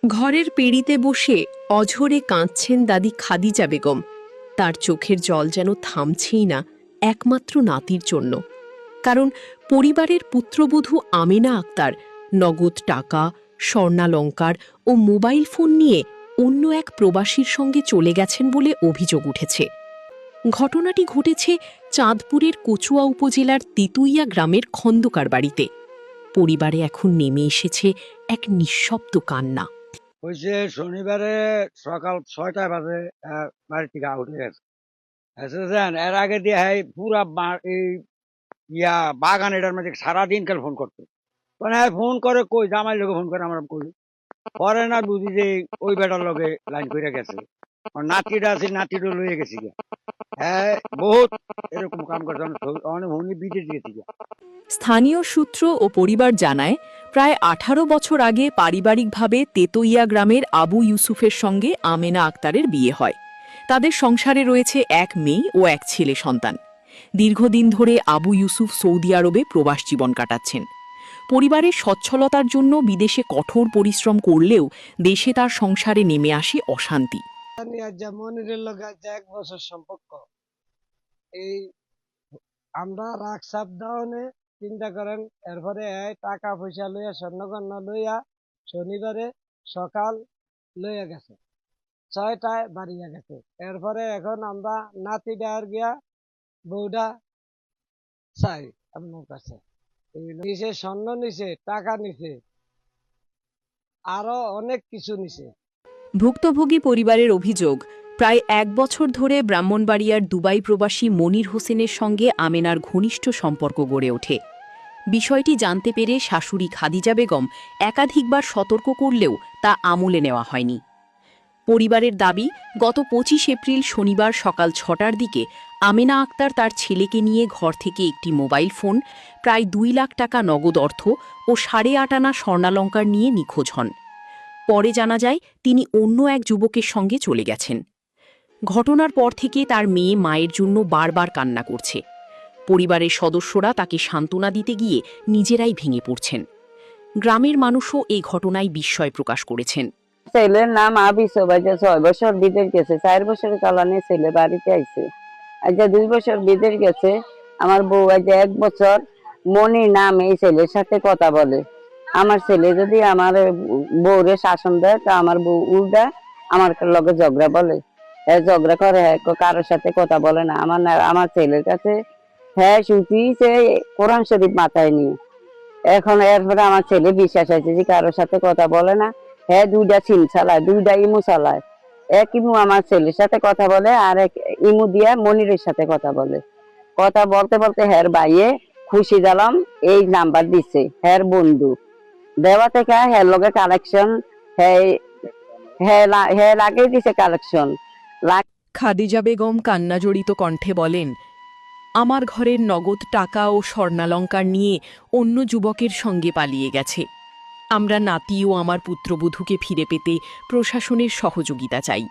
ঘরের পেড়িতে বসে অঝোরে কাঁদছেন দাদি খাদিজা বেগম। তার চোখের জল যেন থামছেই না একমাত্র নাতির জন্য। কারণ পরিবারের পুত্রবধূ আমেনা আক্তার নগদ টাকা, স্বর্ণালঙ্কার ও মোবাইল ফোন নিয়ে অন্য এক প্রবাসীর সঙ্গে চলে গেছেন বলে অভিযোগ উঠেছে। ঘটনাটি ঘটেছে চাঁদপুরের কচুয়া উপজেলার তেতুইয়া গ্রামের খন্দকার বাড়িতে। পরিবারে এখন নেমে এসেছে এক নিঃশব্দ কান্না। হয়েছে শনিবারে সকাল 6টা বাজে বাড়ি থেকে আউট হয়ে গেছে। বুঝছেন, এর আগে দিয়ে পুরা এই বাগান এটার মধ্যে সারাদিন কাল ফোন করতো। মানে ফোন করে কই জামাই লোকে ফোন করে আমরা কই পরে না বুঝি যে ওই বেটার লগে লাইন করে গেছে। নাতিটা আছে, নাতিটা লইয়ে গেছি গিয়া। হ্যাঁ, বহুত এরকম কাম করছে, অনেক উনি বিদেশ গেছি গিয়া। স্থানীয় সূত্র ও পরিবার জানায়, প্রায় 18 বছর আগে পারিবারিকভাবে তেতইয়া গ্রামের আবু ইউসুফের সঙ্গে আমেনা আক্তারের বিয়ে হয়। তাদের সংসারে রয়েছে এক মেয়ে ও এক ছেলে সন্তান। দীর্ঘদিন ধরে আবু ইউসুফ সৌদি আরবে প্রবাস জীবন কাটাচ্ছেন। পরিবারের সচ্ছলতার জন্য বিদেশে কঠোর পরিশ্রম করলেও দেশে তার সংসারে নেমে আসে অশান্তি। মনিরের লগে 1 বছর সম্পর্ক। এই আমরা রাগ সাপ দাওনে চিন্তা করেন, এরপরে টাকা পয়সা লইয়া স্বর্ণগণ্য লইয়া শনিবারে সকাল লইয়া গেছে, 6টায় বাড়িয়া গেছে। এরপরে এখন আমরা নাতিটা আর গিয়া বউটা চাই আপনার কাছে। নিচে স্বর্ণ নিছে, টাকা নিছে, আরো অনেক কিছু নিছে। ভুক্তভোগী পরিবারের অভিযোগ, প্রায় 1 বছর ধরে ব্রাহ্মণবাড়িয়ার দুবাই প্রবাসী মনির হোসেনের সঙ্গে আমেনার ঘনিষ্ঠ সম্পর্ক গড়ে ওঠে। বিষয়টি জানতে পেরে শাশুড়ি খাদিজা বেগম একাধিকবার সতর্ক করলেও তা আমলে নেওয়া হয়নি। পরিবারের দাবি, গত 25 এপ্রিল শনিবার সকাল 6টার দিকে আমেনা আক্তার তার ছেলেকে নিয়ে ঘর থেকে একটি মোবাইল ফোন, প্রায় 2 লাখ টাকা নগদ অর্থ ও 8.5 আনা স্বর্ণালঙ্কার নিয়ে নিখোঁজ হন। পরে জানা যায় তিনি অন্য এক যুবকের সঙ্গে চলে গেছেন। ঘটনার পর থেকে তার মেয়ে মায়ের জন্য বারবার কান্না করছে। পরিবারের সদস্যরা তাকে সান্ত্বনা দিতে গিয়ে নিজেরাই ভেঙে পড়ছেন। গ্রামের মানুষও এই ঘটনায় বিস্ময় প্রকাশ করেছেন। ছেলের নাম আবি সোবাইজা, 6 বছর বিদেশ গেছে, 4 বছর কালানে ছেলে বাড়িতে আইছে। আজ 2 বছর বিদেশ গেছে। আমার বউ আজ 1 বছর মনির নাম এই ছেলের সাথে কথা বলে। আমার ছেলে যদি আমার বউরে শাসন দেয়, তা আমার বউ উল্টা আমার লগে ঝগড়া বলে। ঝগড়া করে, কারোর সাথে কথা বলে না। আমার ছেলের কাছে শুনছে কোরআন শরীফ মাথায় নিয়ে। এখন এরপরে আমার ছেলে বিশ্বাস আছে যে কারোর সাথে কথা বলে না। 2টা সিম চালায়, 2টা ইমু চালায়। এক ইমু আমার ছেলের সাথে কথা বলে, আর এক ইমু দিয়া মনিরের সাথে কথা বলে। কথা বলতে বলতে ভাইয়ে খুশি দিলাম এই নাম্বার দিছে বন্ধু দেওয়া থেকে লগে কালেকশন লাগিয়ে দিছে কালেকশন। খাদিজা বেগম কান্নাজড়িত কণ্ঠে বলেন, আমার ঘরের নগদ টাকা ও স্বর্ণালঙ্কার নিয়ে অন্য যুবকের সঙ্গে পালিয়ে গেছে। আমরা নাতি ও আমার পুত্রবধূকে ফিরে পেতে প্রশাসনের সহযোগিতা চাই।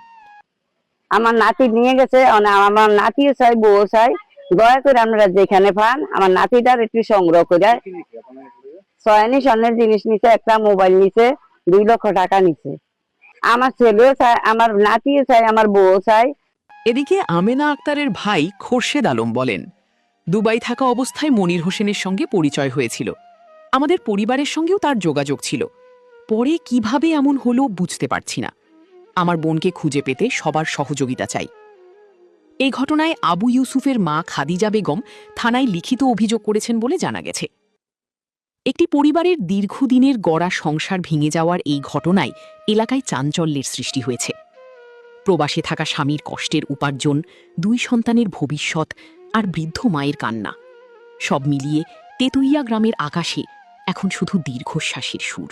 আমার নাতি নিয়ে গেছে, আমার নাতিও চাই, বউ চাই। দয়া করে আপনারা যেখানে পান আমার নাতিটার একটু সংগ্রহ করে। ছয়নি স্বর্ণের জিনিস নিছে, একটা মোবাইল নিছে, 2 লক্ষ টাকা নিছে। আমার ছেলেও চাই, আমার নাতিও চাই, আমার বউ চাই। এদিকে আমেনা আক্তারের ভাই খোরশেদ আলম বলেন, দুবাই থাকা অবস্থায় মনির হোসেনের সঙ্গে পরিচয় হয়েছিল। আমাদের পরিবারের সঙ্গেও তার যোগাযোগ ছিল। পরে কিভাবে এমন হলো বুঝতে পারছি না। আমার বোনকে খুঁজে পেতে সবার সহযোগিতা চাই। এই ঘটনায় আবু ইউসুফের মা খাদিজা বেগম থানায় লিখিত অভিযোগ করেছেন বলে জানা গেছে। একটি পরিবারের দীর্ঘদিনের গড়া সংসার ভেঙে যাওয়ার এই ঘটনায় এলাকায় চাঞ্চল্যের সৃষ্টি হয়েছে। প্রবাসে থাকা স্বামীর কষ্টের উপার্জন, 2 সন্তানের ভবিষ্যৎ আর বৃদ্ধ মায়ের কান্না, সব মিলিয়ে তেতুইয়া গ্রামের আকাশে এখন শুধু দীর্ঘশ্বাসের সুর।